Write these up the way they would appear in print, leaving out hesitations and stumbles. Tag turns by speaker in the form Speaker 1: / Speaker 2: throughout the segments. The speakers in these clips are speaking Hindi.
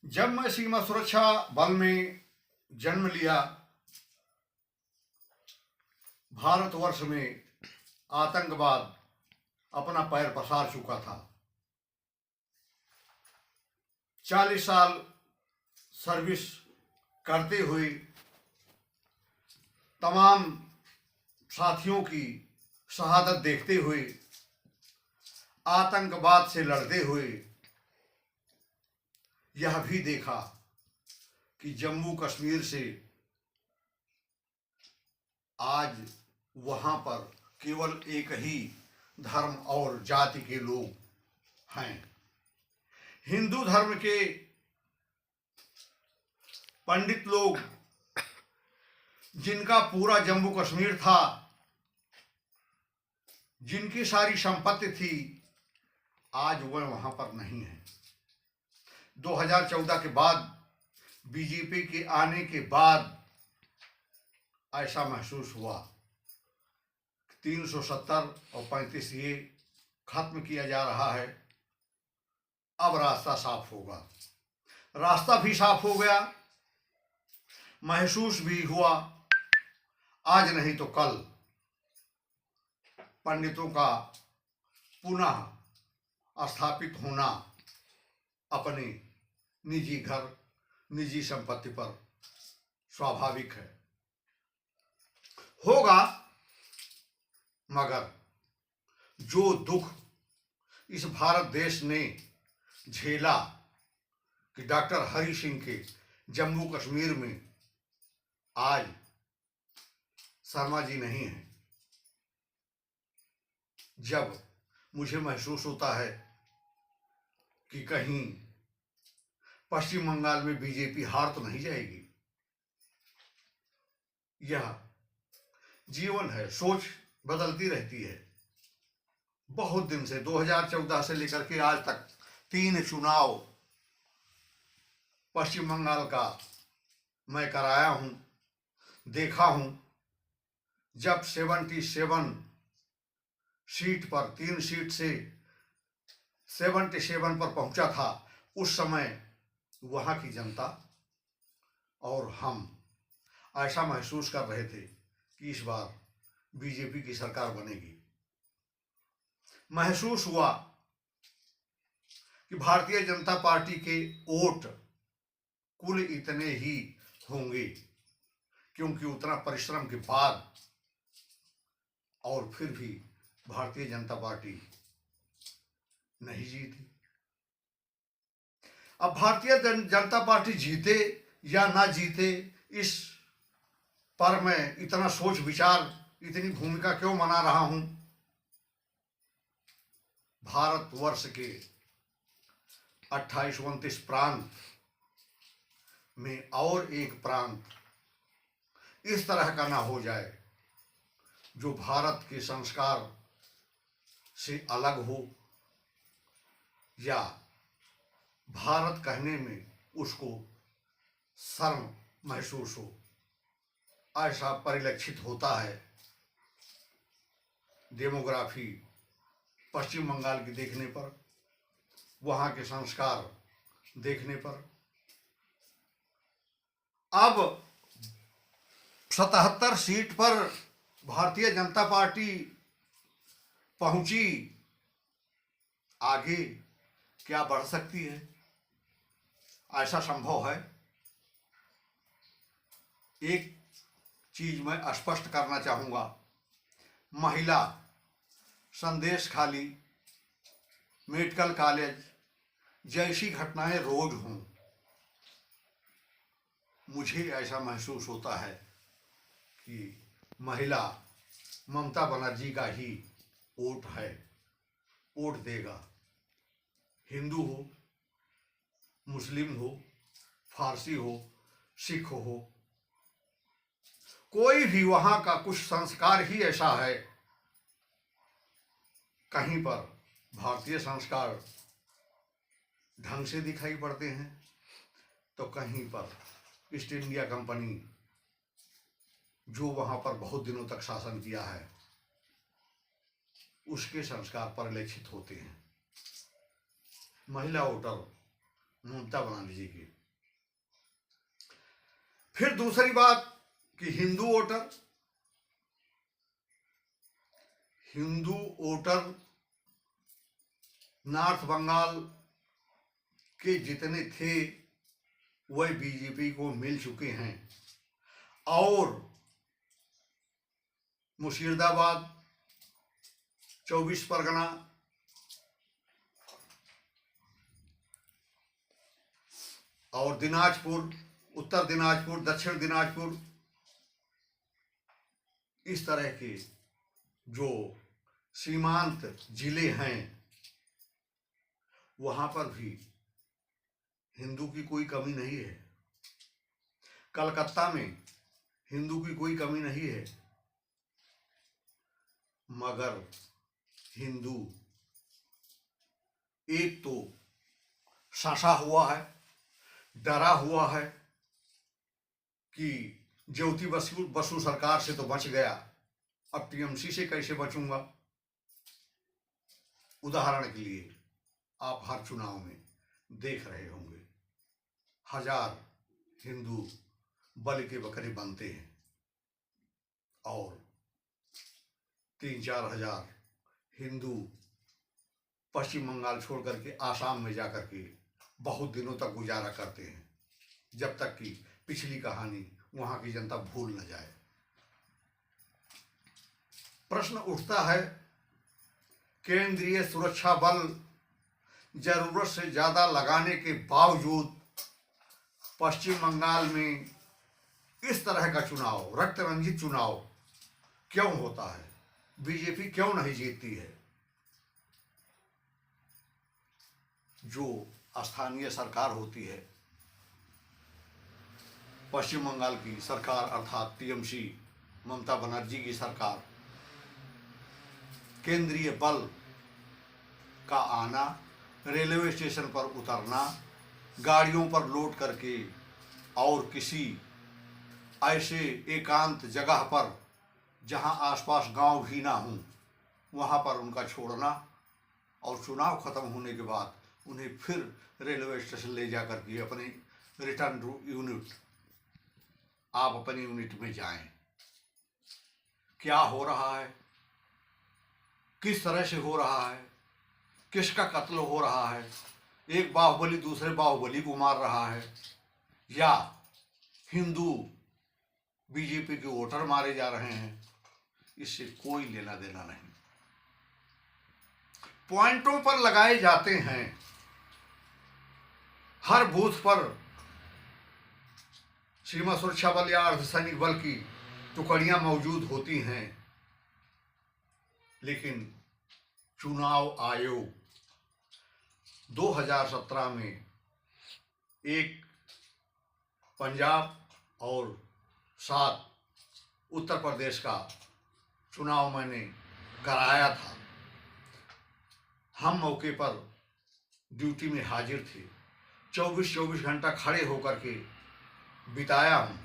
Speaker 1: जब मैं सीमा सुरक्षा बल में जन्म लिया, भारतवर्ष में आतंकवाद अपना पैर पसार चुका था। 40 साल सर्विस करते हुए तमाम साथियों की शहादत देखते हुए, आतंकवाद से लड़ते हुए यह भी देखा कि जम्मू कश्मीर से आज वहां पर केवल एक ही धर्म और जाति के लोग हैं। हिंदू धर्म के पंडित लोग, जिनका पूरा जम्मू कश्मीर था, जिनकी सारी संपत्ति थी, आज वह वहां पर नहीं है। 2014 के बाद, बीजेपी के आने के बाद ऐसा महसूस हुआ 370 और 35 ये खत्म किया जा रहा है। अब रास्ता साफ होगा। रास्ता भी साफ हो गया, महसूस भी हुआ। आज नहीं तो कल पंडितों का पुनः स्थापित होना अपने निजी घर, निजी संपत्ति पर स्वाभाविक है, होगा। मगर जो दुख इस भारत देश ने झेला कि डॉक्टर हरि सिंह के जम्मू कश्मीर में आज शर्मा जी नहीं है, जब मुझे महसूस होता है कि कहीं पश्चिम बंगाल में बीजेपी हार तो नहीं जाएगी। यह जीवन है, सोच बदलती रहती है। बहुत दिन से 2014 से लेकर के आज तक 3 चुनाव पश्चिम बंगाल का मैं कराया हूं, देखा हूं। जब 77 सीट पर, 3 सीट से 77 पर पहुंचा था, उस समय वहां की जनता और हम ऐसा महसूस कर रहे थे कि इस बार बीजेपी की सरकार बनेगी। महसूस हुआ कि भारतीय जनता पार्टी के वोट कुल इतने ही होंगे, क्योंकि उतना परिश्रम के बाद, और फिर भी भारतीय जनता पार्टी नहीं जीती। अब भारतीय जनता पार्टी जीते या ना जीते, इस पर मैं इतना सोच विचार, इतनी भूमिका क्यों मना रहा हूं। भारतवर्ष के 28-29 प्रांत में और एक प्रांत इस तरह का ना हो जाए जो भारत के संस्कार से अलग हो, या भारत कहने में उसको शर्म महसूस हो। ऐसा परिलक्षित होता है डेमोग्राफी पश्चिम बंगाल की देखने पर, वहां के संस्कार देखने पर। अब 77 सीट पर भारतीय जनता पार्टी पहुंची, आगे क्या बढ़ सकती है? ऐसा संभव है? एक चीज मैं स्पष्ट करना चाहूंगा, महिला संदेश खाली, मेडिकल कॉलेज जैसी घटनाएं रोज हों, मुझे ऐसा महसूस होता है कि महिला ममता बनर्जी का ही वोट है, वोट देगा। हिंदू हो, मुस्लिम हो, फारसी हो, सिख हो, कोई भी, वहां का कुछ संस्कार ही ऐसा है। कहीं पर भारतीय संस्कार ढंग से दिखाई पड़ते हैं, तो कहीं पर ईस्ट इंडिया कंपनी, जो वहां पर बहुत दिनों तक शासन किया है, उसके संस्कार परिलक्षित होते हैं। महिला वोटर ममता बनर्जी की फिर दूसरी बात कि हिंदू वोटर नॉर्थ बंगाल के जितने थे वह बीजेपी को मिल चुके हैं और मुर्शिदाबाद, 24 परगना और दिनाजपुर, उत्तर दिनाजपुर, दक्षिण दिनाजपुर, इस तरह के जो सीमांत जिले हैं वहां पर भी हिंदू की कोई कमी नहीं है। कलकत्ता में हिंदू की कोई कमी नहीं है, मगर हिंदू एक तो शासा हुआ है, डरा हुआ है कि ज्योति बसु सरकार से तो बच गया, अब टीएमसी से कैसे बचूंगा। उदाहरण के लिए आप हर चुनाव में देख रहे होंगे, 1000 हिंदू बलि के बकरे बनते हैं और 3-4 हजार हिंदू पश्चिम बंगाल छोड़ करके आसाम में जाकर के बहुत दिनों तक गुजारा करते हैं, जब तक कि पिछली कहानी वहां की जनता भूल न जाए। प्रश्न उठता है, केंद्रीय सुरक्षा बल जरूरत से ज्यादा लगाने के बावजूद पश्चिम बंगाल में इस तरह का चुनाव, रक्त रंजित चुनाव क्यों होता है? बीजेपी क्यों नहीं जीतती है? जो स्थानीय सरकार होती है, पश्चिम बंगाल की सरकार अर्थात टीएमसी, ममता बनर्जी की सरकार, केंद्रीय बल का आना, रेलवे स्टेशन पर उतरना, गाड़ियों पर लोड करके और किसी ऐसे एकांत जगह पर जहां आसपास गांव भी ना हों वहां पर उनका छोड़ना और चुनाव खत्म होने के बाद उन्हें फिर रेलवे स्टेशन ले जाकर के अपने रिटर्न यूनिट, आप अपनी यूनिट में जाएं। क्या हो रहा है, किस तरह से हो रहा है, किसका कत्ल हो रहा है, एक बाहुबली दूसरे बाहुबली को मार रहा है या हिंदू बीजेपी के वोटर मारे जा रहे हैं, इससे कोई लेना देना नहीं। पॉइंटों पर लगाए जाते हैं, हर बूथ पर सीमा सुरक्षा बल या अर्धसैनिक बल की टुकड़ियां मौजूद होती हैं, लेकिन चुनाव आयोग 2017 में एक पंजाब और 7 उत्तर प्रदेश का चुनाव मैंने कराया था। हम मौके पर ड्यूटी में हाजिर थे, 24 घंटा खड़े होकर के बिताया हूँ।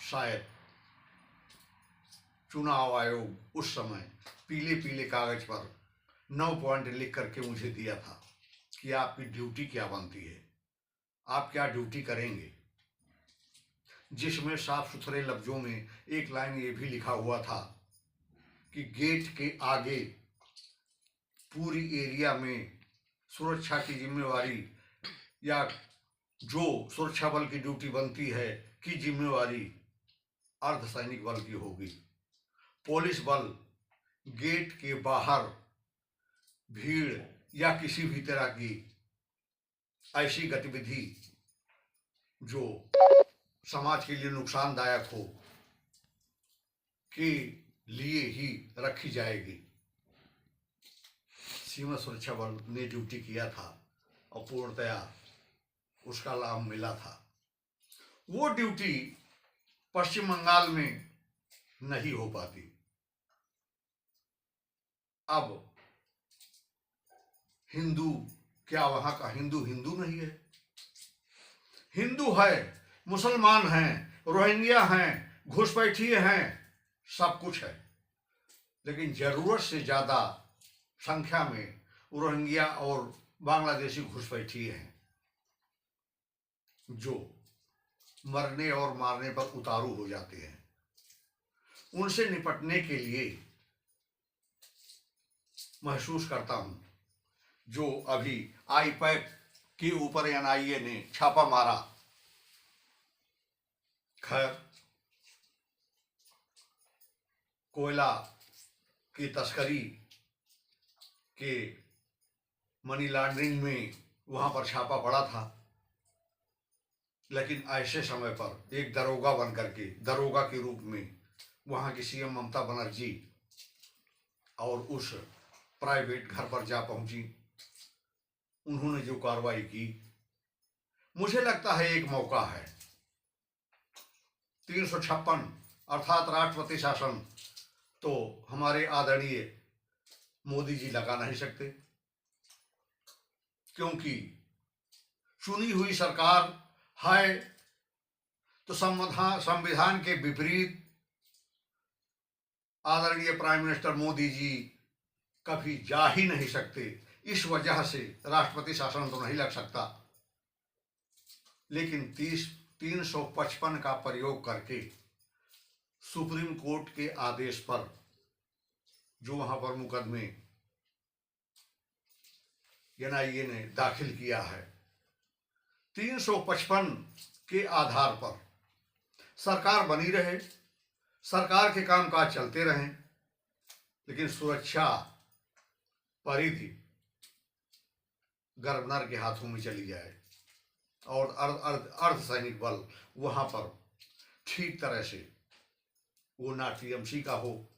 Speaker 1: शायद चुनाव आयोग उस समय पीले पीले कागज पर 9 पॉइंट लिख करके मुझे दिया था कि आपकी ड्यूटी क्या बनती है, आप क्या ड्यूटी करेंगे, जिसमें साफ सुथरे लफ्जों में एक लाइन ये भी लिखा हुआ था कि गेट के आगे पूरी एरिया में सुरक्षा की जिम्मेवारी या जो सुरक्षा बल की ड्यूटी बनती है की जिम्मेवारी अर्धसैनिक बल की होगी। पुलिस बल गेट के बाहर भीड़ या किसी भी तरह की ऐसी गतिविधि जो समाज के लिए नुकसानदायक हो के लिए ही रखी जाएगी। सीमा सुरक्षा बल ने ड्यूटी किया था और पूर्णतया उसका लाभ मिला था। वो ड्यूटी पश्चिम बंगाल में नहीं हो पाती। अब हिंदू, क्या वहां का हिंदू हिंदू नहीं है? हिंदू है, मुसलमान हैं, रोहिंग्या हैं, घुसपैठिए हैं, सब कुछ है, लेकिन जरूरत से ज्यादा संख्या में रोहिंग्या और बांग्लादेशी घुसपैठिए हैं जो मरने और मारने पर उतारू हो जाते हैं। उनसे निपटने के लिए महसूस करता हूं, जो अभी आईपैक के ऊपर एनआईए ने छापा मारा। खैर, कोयला की तस्करी के मनी लॉन्ड्रिंग में वहां पर छापा पड़ा था, लेकिन ऐसे समय पर एक दरोगा बन करके, दरोगा के रूप में वहां की सीएम ममता बनर्जी और उस प्राइवेट घर पर जा पहुंची। उन्होंने जो कार्रवाई की, मुझे लगता है एक मौका है। 356 अर्थात राष्ट्रपति शासन तो हमारे आदरणीय मोदी जी लगा नहीं सकते, क्योंकि चुनी हुई सरकार है, तो संविधान के विपरीत आदरणीय प्राइम मिनिस्टर मोदी जी कभी जा ही नहीं सकते। इस वजह से राष्ट्रपति शासन तो नहीं लग सकता, लेकिन 355 का प्रयोग करके सुप्रीम कोर्ट के आदेश पर जो वहां पर मुकदमे एनआईए ने दाखिल किया है, 355 के आधार पर सरकार बनी रहे, सरकार के कामकाज चलते रहें, लेकिन सुरक्षा परिधि गवर्नर के हाथों में चली जाए और अर्धसैनिक बल वहां पर ठीक तरह से, वो ना टीएमसी का हो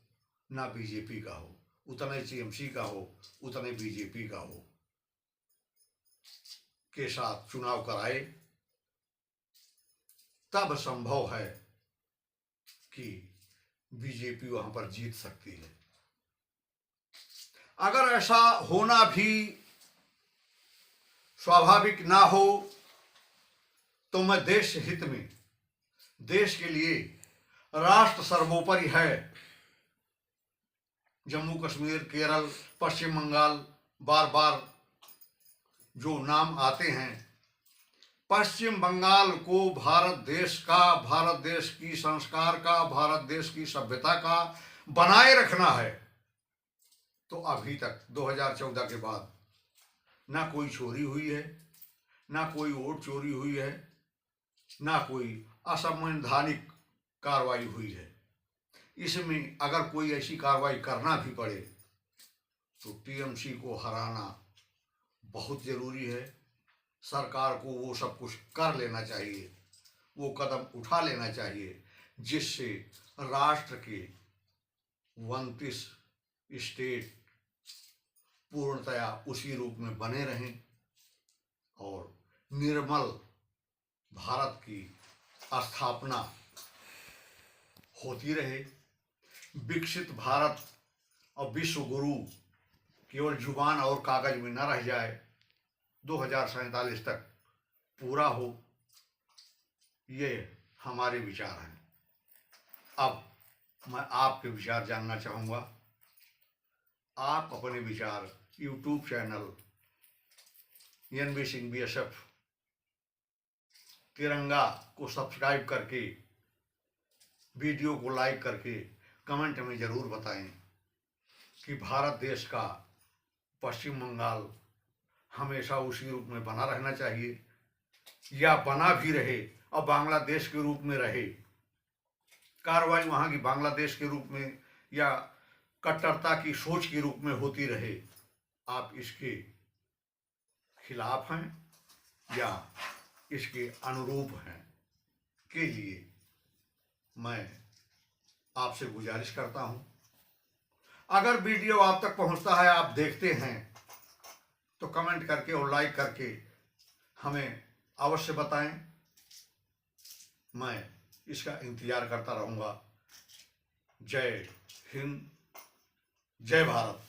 Speaker 1: ना बीजेपी का हो, उतने टीएमसी का हो उतने बीजेपी का हो, के साथ चुनाव कराए, तब संभव है कि बीजेपी वहां पर जीत सकती है। अगर ऐसा होना भी स्वाभाविक ना हो, तो मैं देश हित में, देश के लिए राष्ट्र सर्वोपरि है। जम्मू कश्मीर, केरल, पश्चिम बंगाल, बार बार जो नाम आते हैं, पश्चिम बंगाल को भारत देश का, भारत देश की संस्कार का, भारत देश की सभ्यता का बनाए रखना है। तो अभी तक 2014 के बाद ना कोई चोरी हुई है, ना कोई वोट चोरी हुई है, ना कोई असंवैधानिक कार्रवाई हुई है। इसमें अगर कोई ऐसी कार्रवाई करना भी पड़े तो टीएमसी को हराना बहुत जरूरी है। सरकार को वो सब कुछ कर लेना चाहिए, वो कदम उठा लेना चाहिए, जिससे राष्ट्र के 29 स्टेट पूर्णतया उसी रूप में बने रहें और निर्मल भारत की स्थापना होती रहे। विकसित भारत और विश्व गुरु केवल जुबान और कागज में न रह जाए, 2047 तक पूरा हो, ये हमारे विचार हैं। अब मैं आपके विचार जानना चाहूँगा। आप अपने विचार YouTube channel NB Singh BSF Tiranga को सब्सक्राइब करके, वीडियो को लाइक करके कमेंट में ज़रूर बताएं कि भारत देश का पश्चिम बंगाल हमेशा उसी रूप में बना रहना चाहिए, या बना भी रहे और बांग्लादेश के रूप में रहे, कार्रवाई वहाँ की बांग्लादेश के रूप में या कट्टरता की सोच के रूप में होती रहे। आप इसके खिलाफ हैं या इसके अनुरूप हैं, के लिए मैं आपसे गुजारिश करता हूं। अगर वीडियो आप तक पहुंचता है, आप देखते हैं, तो कमेंट करके और लाइक करके हमें अवश्य बताएं। मैं इसका इंतजार करता रहूंगा। जय हिंद, जय भारत।